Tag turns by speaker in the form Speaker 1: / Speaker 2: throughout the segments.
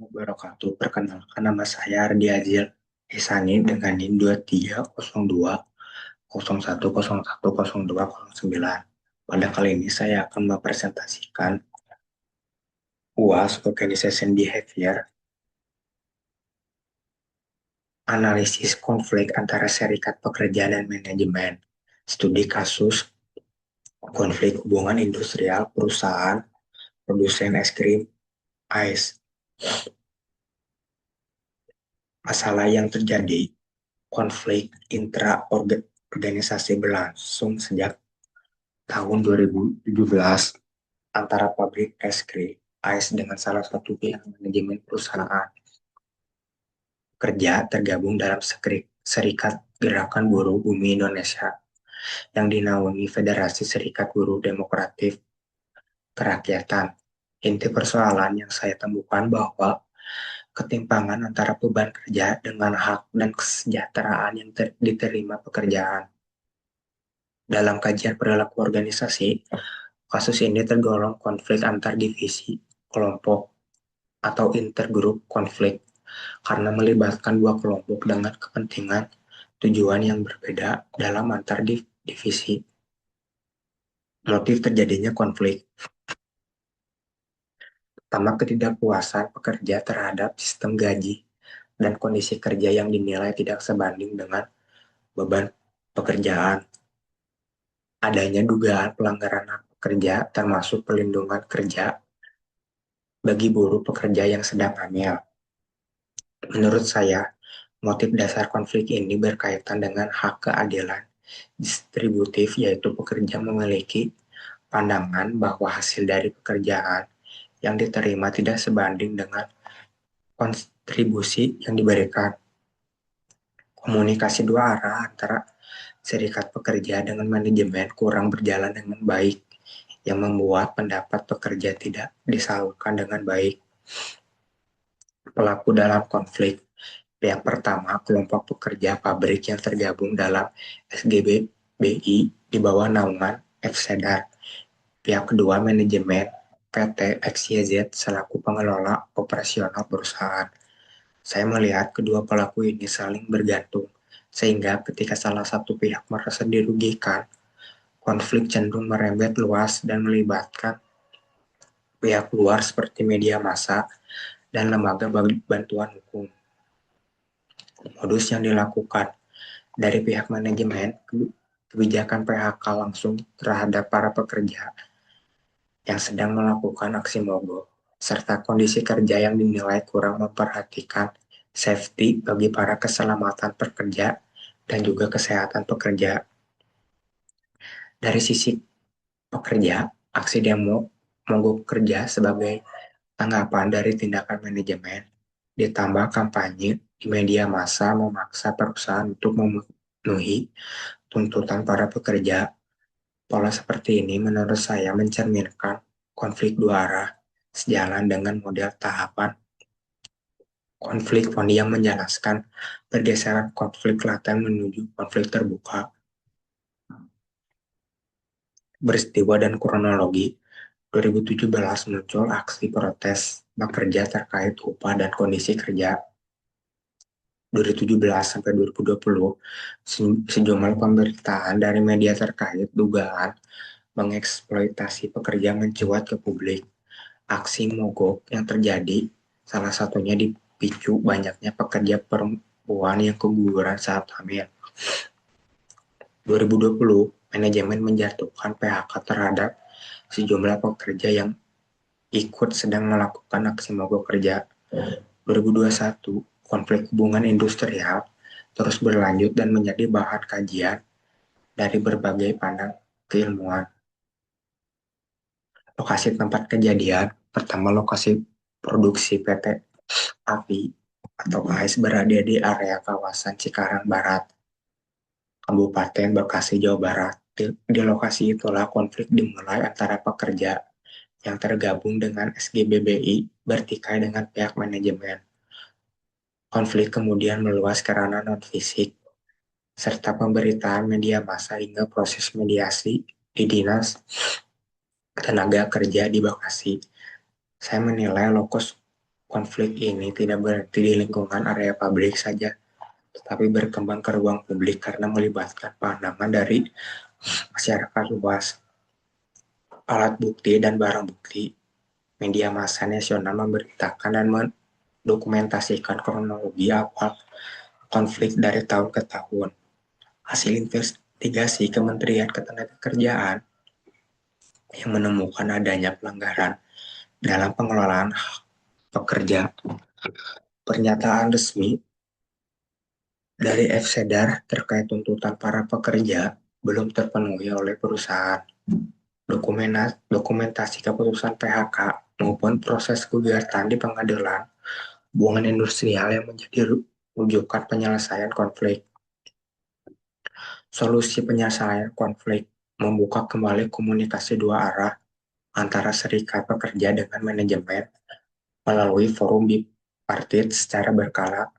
Speaker 1: Wabarakatuh. Perkenalkan nama saya Ardi Azil Ihsani dengan NIM 230201010209. Pada kali ini saya akan mempresentasikan UAS Organization Behavior, analisis konflik antara serikat pekerja dan manajemen, studi kasus konflik hubungan industrial perusahaan produsen es krim AIS. Masalah yang terjadi, konflik intra-organisasi berlangsung sejak tahun 2017 antara pabrik es krim AIS dengan salah satu pihak manajemen perusahaan. Kerja tergabung dalam Serikat Gerakan Buruh Bumi Indonesia yang dinaungi Federasi Serikat Buruh Demokratif Kerakyatan. Inti persoalan yang saya temukan bahwa ketimpangan antara beban kerja dengan hak dan kesejahteraan yang diterima pekerjaan. Dalam kajian perilaku organisasi, kasus ini tergolong konflik antar divisi, kelompok, atau intergroup konflik karena melibatkan dua kelompok dengan kepentingan tujuan yang berbeda dalam antar divisi. Motif terjadinya konflik. Pertama, ketidakpuasan pekerja terhadap sistem gaji dan kondisi kerja yang dinilai tidak sebanding dengan beban pekerjaan. Adanya dugaan pelanggaran hak pekerja termasuk perlindungan kerja bagi buruh pekerja yang sedang hamil. Menurut saya, motif dasar konflik ini berkaitan dengan hak keadilan distributif, yaitu pekerja memiliki pandangan bahwa hasil dari pekerjaan yang diterima tidak sebanding dengan kontribusi yang diberikan. Komunikasi dua arah antara serikat pekerja dengan manajemen kurang berjalan dengan baik, yang membuat pendapat pekerja tidak disalurkan dengan baik. Pelaku dalam konflik. Pihak pertama, kelompok pekerja pabrik yang tergabung dalam SGBI di bawah naungan FSEDAR. Pihak kedua, manajemen PT XYZ selaku pengelola operasional perusahaan. Saya melihat kedua pelaku ini saling bergantung, sehingga ketika salah satu pihak merasa dirugikan, konflik cenderung merembet luas dan melibatkan pihak luar seperti media massa dan lembaga bantuan hukum. Modus yang dilakukan dari pihak manajemen, kebijakan PHK langsung terhadap para pekerja yang sedang melakukan aksi mogok, serta kondisi kerja yang dinilai kurang memperhatikan safety bagi para keselamatan pekerja dan juga kesehatan pekerja. Dari sisi pekerja, aksi demo mogok kerja sebagai tanggapan dari tindakan manajemen, ditambah kampanye di media massa memaksa perusahaan untuk memenuhi tuntutan para pekerja. Pola seperti ini menurut saya mencerminkan konflik dua arah, sejalan dengan model tahapan konflik Fondi yang menjelaskan pergeseran konflik laten menuju konflik terbuka. Peristiwa dan kronologi. 2017 muncul aksi protes pekerja terkait upah dan kondisi kerja. 2017 sampai 2020, sejumlah pemberitaan dari media terkait dugaan mengeksploitasi pekerja mencuat ke publik. Aksi mogok yang terjadi salah satunya dipicu banyaknya pekerja perempuan yang keguguran saat hamil. 2020, manajemen menjatuhkan PHK terhadap sejumlah pekerja yang ikut sedang melakukan aksi mogok kerja. 2021, konflik hubungan industrial terus berlanjut dan menjadi bahan kajian dari berbagai pandang keilmuan. Lokasi tempat kejadian, pertama lokasi produksi PT API atau AIS berada di area kawasan Cikarang Barat, Kabupaten Bekasi, Jawa Barat. Di lokasi itulah konflik dimulai antara pekerja yang tergabung dengan SGBBI bertikai dengan pihak manajemen. Konflik kemudian meluas ke ranah non-fisik, serta pemberitaan media massa hingga proses mediasi di Dinas Tenaga Kerja di Bekasi. Saya menilai lokus Konflik ini tidak berhenti di lingkungan area pabrik saja, tetapi berkembang ke ruang publik karena melibatkan pandangan dari masyarakat luas, alat bukti dan barang bukti. Media massa nasional memberitakan dan mendokumentasikan kronologi awal konflik dari tahun ke tahun. Hasil investigasi Kementerian Ketenagakerjaan yang menemukan adanya pelanggaran dalam pengelolaan hak pekerja. Pernyataan resmi dari FSEDAR terkait tuntutan para pekerja belum terpenuhi oleh perusahaan. Dokumentasi keputusan PHK maupun proses gugatan di pengadilan hubungan industrial yang menjadi rujukan penyelesaian konflik. Solusi penyelesaian konflik membuka kembali komunikasi dua arah antara serikat pekerja dengan manajemen melalui forum bipartit secara berkala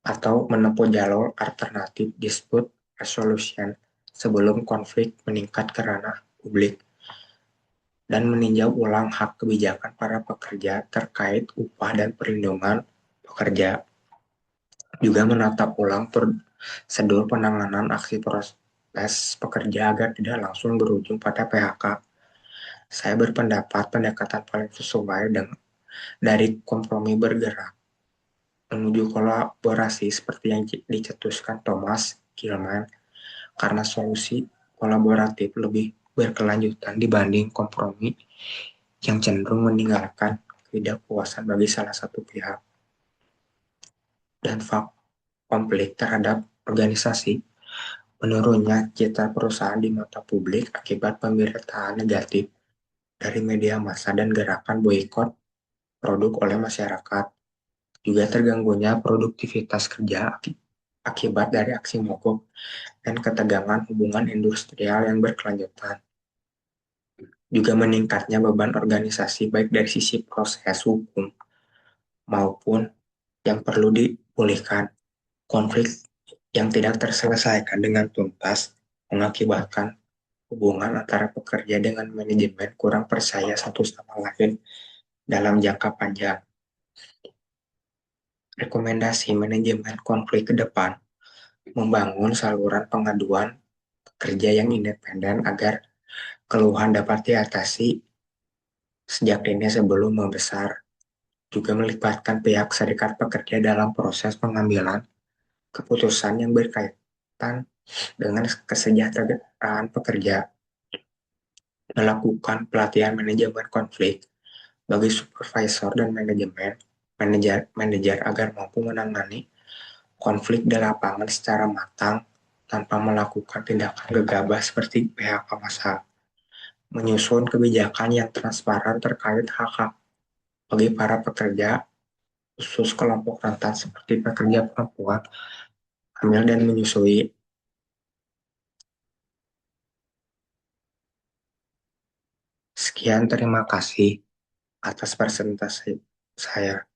Speaker 1: atau menempuh jalur alternatif dispute resolution sebelum konflik meningkat ke ranah publik dan meninjau ulang hak kebijakan para pekerja terkait upah dan perlindungan pekerja. Juga menatap ulang prosedur penanganan aksi protes pekerja agar tidak langsung berujung pada PHK. Saya berpendapat pendekatan paling sesuai dari kompromi bergerak menuju kolaborasi seperti yang dicetuskan Thomas Gilman karena solusi kolaboratif lebih berkelanjutan dibanding kompromi yang cenderung meninggalkan ketidakpuasan bagi salah satu pihak dan konflik terhadap organisasi. Menurunnya citra perusahaan di mata publik akibat pemberitaan negatif dari media massa dan gerakan boikot produk oleh masyarakat. Juga terganggunya produktivitas kerja akibat dari aksi mogok dan ketegangan hubungan industrial yang berkelanjutan. Juga meningkatnya beban organisasi baik dari sisi proses hukum maupun yang perlu dipulihkan. Konflik yang tidak terselesaikan dengan tuntas mengakibatkan hubungan antara pekerja dengan manajemen kurang percaya satu sama lain dalam jangka panjang. Rekomendasi manajemen konflik ke depan membangun saluran pengaduan pekerja yang independen agar keluhan dapat diatasi sejak dini sebelum membesar. Juga melibatkan pihak serikat pekerja dalam proses pengambilan keputusan yang berkaitan dengan kesejahteraan pekerja. Melakukan pelatihan manajemen konflik bagi supervisor dan manajer agar mampu menangani konflik di lapangan secara matang tanpa melakukan tindakan gegabah seperti PHK massal. Menyusun kebijakan yang transparan terkait hak-hak bagi para pekerja, khusus kelompok rentan seperti pekerja perempuan, hamil dan menyusui. Sekian, terima kasih atas presentasi saya.